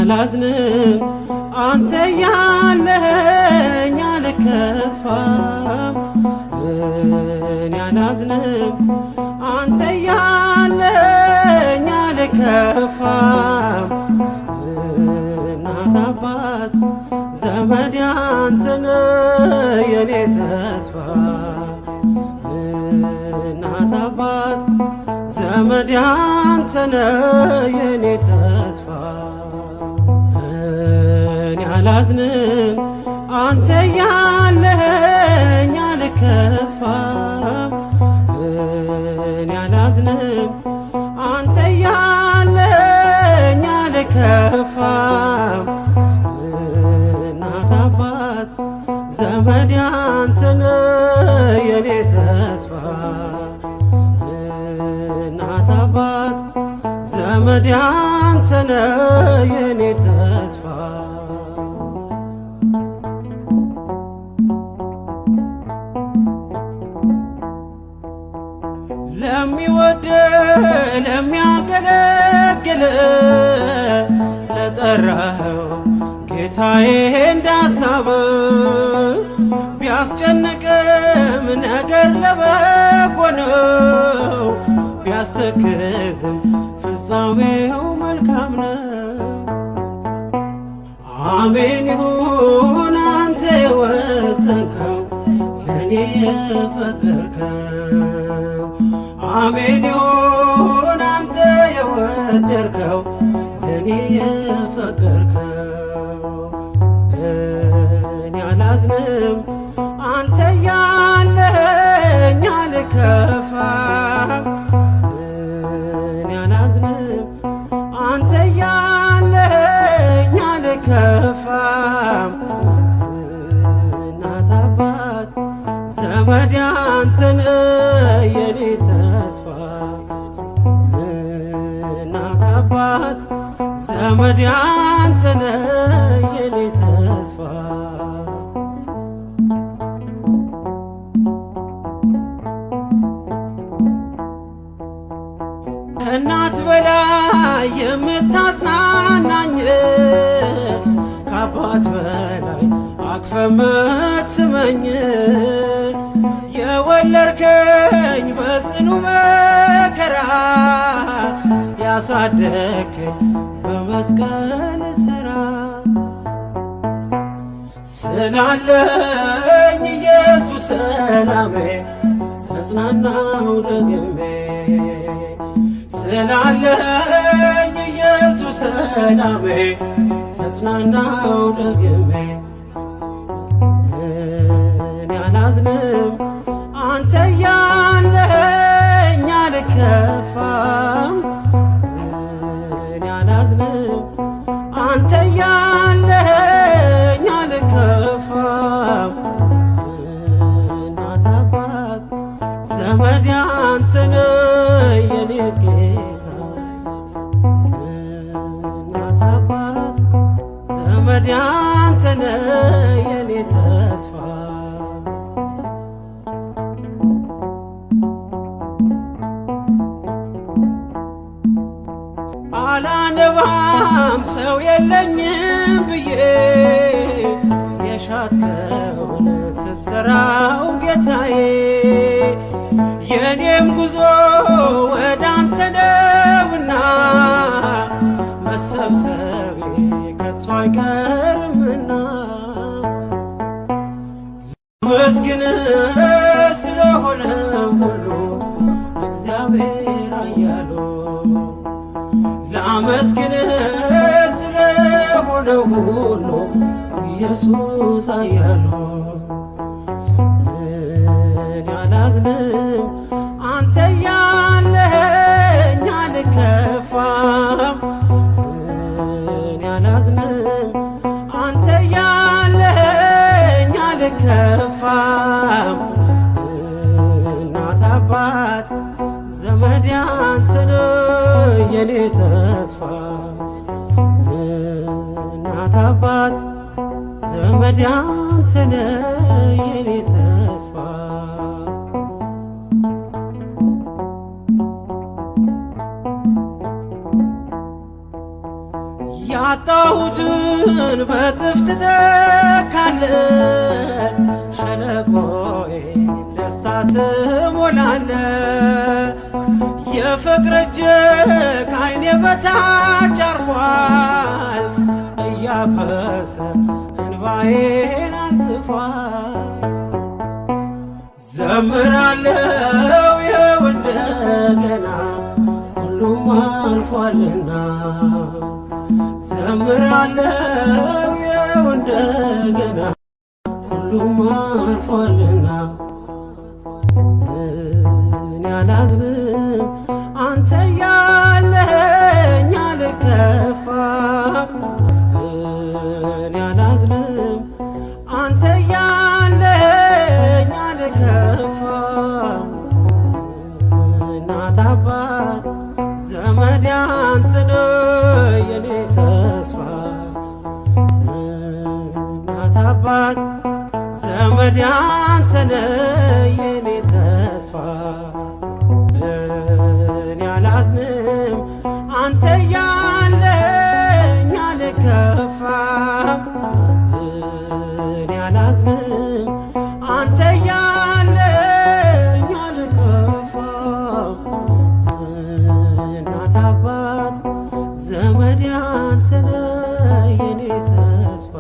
አላዝንም አንተ ያለኸኝ አልከፋም እኔ አላዝንም አንተ ያለኸኝ አልከፋም እናት አባት ዘመድ አንተ ነህ የኔ ተስፋ እናት አባት ዘመድ አንተ ነህ የኔ ተስፋ እኔ አላዝንም አንተ ያለኸኝ አልከፋም እኔ አላዝንም አንተ ያለኸኝ አልከፋም እናት አባት ዘመድ አንተ ነህ የኔ ተስፋ እናት አባት ዘመድ አንተ ነህ የኔ ተስፋ ለሚወድ ለሚያገለግል ለጠራኸው ጌታዬ እንዳሳብ ቢያስጨንቅም ነገር ለበጎ ነው ቢያስተክዝም ፍጻሜው መልካም ነው አሜን ይሁን አንተ የወሰንከው ለኔ የፈቀድከው አሜን ይሁን አንተ የወደድከው ለኔ የፈቀድከው እኔ አላዝንም አንተ ያለኸኝ አልከፋም እኔ አላዝንም አንተ ያለኸኝ አልከፋም እናት አባት ዘመድ አንተ ነህ የኔ ተስፋ እናት አባት ዘመድ አንተ ነህ የኔ ተስፋ ከእናት በላይ የምታጽናናኝ ከአባት በላይ አቅፈ ምትስመኝ የወለድከኝ በጽኑ መከራ ያሳደግከኝ በመስቀል ሥራ ስላለኝ ኢየሱስ ሰላሜ ተጽናናው ደግሜ ስላለኝ ኢየሱስ ሰላሜ ተጽናናው ደግሜ እኔ አላዝንም አንተ ያለኸኝ አልከፋም እኔ አላዝንም አንተ ያለኸኝ አልከፋም እናት አባት ዘመድ አንተ ነህ የኔ ጌታ እናት አባት ዘመድ አንተ ነህ የኔ ተስፋ አላነባም ሰው የለኝም ብዬ የሻትከውን ስትሰራው ጌታዬ የኔም ጉዞ ወደ አንተ ነውና መሰብሰቤ ከቶ አይቀርምና መስግንህ ስለሆነ ሁሉ እግዚአብሔር አያሉ ላመስግንህ ስለሆነ ሁሉ ኢየሱስ አያሉ እኔ አላዝንም አንተ ያለኸኝ አልከፋም እኔ አላዝንም አንተ ያለኸኝ አልከፋም እናት አባት ዘመድ አንተ ነህ የኔ ተስፋ እናት አባት ዘመድ አንተ ነህ የኔ ተስፋ ያጣሁትን በእጥፍ ትተካለ ሸለቆዬ ደስታ ትሞላለ የፍቅር እጅህ ከዓይኔ በታች አርፏል እያበሰ እንባዬን አንጥፏል ዘምራለው ይኸው እንደገና ሁሉም አልፏልና ዘምራለው ይኸው እንደገና ሁሉም አልፏልና እኔ አላዝንም አንተ ያለኸኝ አልከፋም እኔ አላዝንም አንተ ያለኸኝ አልከፋም እናት አባት ዘመድ አንተ ነህ የኔ ተስፋ እናት አባት ዘመድ አንተ ነህ የኔ ተስፋ እኔ አላዝንም አንተ ያለኸኝ አልከፋም እኔ አላዝንም አንተ ያለኸኝ አልከፋም እናት አባት ዘመድ አንተ ነህ የኔ ተስፋ